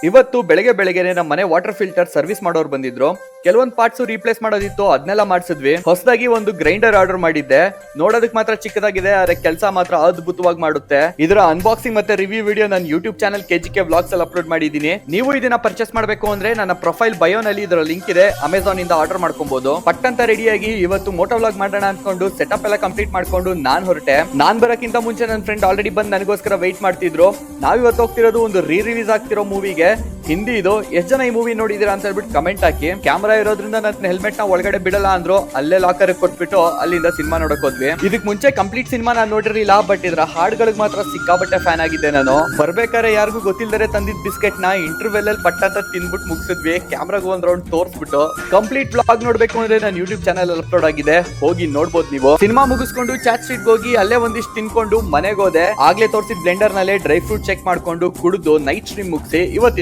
ಇವತ್ತು ಬೆಳಗ್ಗೆ ಬೆಳಗ್ಗೆನೆ ನಮ್ಮ ಮನೆ ವಾಟರ್ ಫಿಲ್ಟರ್ ಸರ್ವಿಸ್ ಮಾಡೋರು ಬಂದಿದ್ರು. ಕೆಲವೊಂದು ಪಾರ್ಟ್ಸ್ ರೀಪ್ಲೇಸ್ ಮಾಡೋದಿತ್ತು, ಅದನ್ನೆಲ್ಲ ಮಾಡಿಸಿದ್ವಿ. ಹೊಸದಾಗಿ ಒಂದು ಗ್ರೈಂಡರ್ ಆರ್ಡರ್ ಮಾಡಿದ್ದೆ. ನೋಡೋದಕ್ಕೆ ಮಾತ್ರ ಚಿಕ್ಕದಾಗಿದೆ, ಆದ್ರೆ ಕೆಲಸ ಮಾತ್ರ ಅದ್ಭುತವಾಗಿ ಮಾಡುತ್ತೆ. ಇದರ ಅನ್ಬಾಕ್ಸಿಂಗ್ ಮತ್ತೆ ರಿವ್ಯೂ ವಿಡಿಯೋ ನನ್ನ ಯೂಟ್ಯೂಬ್ ಚಾನಲ್ KGK ವ್ಲಾಗ್ಸ್ ಅಲ್ಲಿ ಅಪ್ಲೋಡ್ ಮಾಡಿದೀನಿ. ನೀವು ಇದನ್ನ ಪರ್ಚೇಸ್ ಮಾಡಬೇಕು ಅಂದ್ರೆ ನನ್ನ ಪ್ರೊಫೈಲ್ ಬಯೋ ನಲ್ಲಿ ಇದರ ಲಿಂಕ್ ಇದೆ, ಅಮೆಝಾನ್ ಇಂದ ಆರ್ಡರ್ ಮಾಡ್ಕೊಬಹುದು. ಪಟ್ಟಂತ ರೆಡಿಯಾಗಿ ಇವತ್ತು ಮೋಟೋ ವ್ಲಾಗ್ ಮಾಡೋಣ ಅನ್ಕೊಂಡು ಸೆಟಪ್ ಎಲ್ಲ ಕಂಪ್ಲೀಟ್ ಮಾಡ್ಕೊಂಡು ನಾನ್ ಹೊರಟೆ. ನಾನ್ ಬರಕ್ಕಿಂತ ಮುಂಚೆ ನನ್ನ ಫ್ರೆಂಡ್ ಆಲ್ರೆಡಿ ಬಂದು ನನಗೋಸ್ಕರ ವೆಯ್ಟ್ ಮಾಡ್ತಿದ್ರು. ನಾವಿವತ್ತು ಹೋಗ್ತಿರೋದು ಒಂದು ರಿಲೀಸ್ ಆಗ್ತಿರೋ ಮೂವಿಗೆ. ಹಿಂದಿ ಇದು. ಎಷ್ಟು ಜನ ಈ ಮೂವಿ ನೋಡಿದೀರಾ ಅಂತ ಹೇಳ್ಬಿಟ್ಟು ಕಮೆಂಟ್ ಹಾಕಿ. ಕ್ಯಾಮರಾ ಇರೋದ್ರಿಂದ ನನ್ನ ಹೆಲ್ಮೆಟ್ ನ ಒಳಗಡೆ ಬಿಡಲ್ಲ ಅಂದ್ರು. ಅಲ್ಲೇ ಲಾಕರ್ ಕೊಟ್ಬಿಟ್ಟು ಅಲ್ಲಿಂದ ಸಿನಿಮಾ ನೋಡಕ್ ಹೋದ್ವಿ. ಇದಕ್ ಮುಂಚೆ ಕಂಪ್ಲೀಟ್ ಸಿನಿಮಾ ನಾನು ನೋಡಿರ್ಲಿಲ್ಲ, ಬಟ್ ಇದ್ರ ಹಾಡ್ಗಳಿಗೆ ಮಾತ್ರ ಸಿಕ್ಕಾಬಟ್ಟೆ ಫ್ಯಾನ್ ಆಗಿದ್ದೆ ನಾನು. ಬರ್ಬೇಕಾದ್ರೆ ಯಾರಿಗೂ ಗೊತ್ತಿಲ್ಲದರೆ ತಂದಿದ್ ಬಿಸ್ಕೆಟ್ ನ ಇಂಟರ್ವೆಲ್ ಅಲ್ಲಿ ಪಟ್ಟಂತ ತಿನ್ಬಿಟ್ಟು ಮುಗಿಸಿದ್ವಿ. ಕ್ಯಾಮ್ರಾಗ ಒಂದ್ ರೌಂಡ್ ತೋರ್ಸ್ಬಿಟ್ಟು. ಕಂಪ್ಲೀಟ್ ವ್ಲಾಗ್ ನೋಡ್ಬೇಕು ಅಂದ್ರೆ ನನ್ನ ಯೂಟ್ಯೂಬ್ ಚಾನಲ್ ಅಪ್ಲೋಡ್ ಆಗಿದೆ, ಹೋಗಿ ನೋಡ್ಬೋದು ನೀವು. ಸಿನಿಮಾ ಮುಗಿಸ್ಕೊಂಡು ಚಾಟ್ ಸ್ಟ್ರೀಟ್ ಹೋಗಿ ಅಲ್ಲೇ ಒಂದಿಷ್ಟು ತಿನ್ಕೊಂಡು ಮನೆಗೆ ಹೋದೆ. ಆಗ್ಲೇ ತೋರಿಸಿದ ಬ್ಲೆಂಡರ್ ನಲ್ಲೇ ಡ್ರೈ ಫ್ರೂಟ್ ಚೆಕ್ ಮಾಡ್ಕೊಂಡು ಕುಡಿದು ನೈಟ್ ಸ್ಟ್ರೀಮ್ ಮುಗಿಸಿ ಇವತ್ತಿನ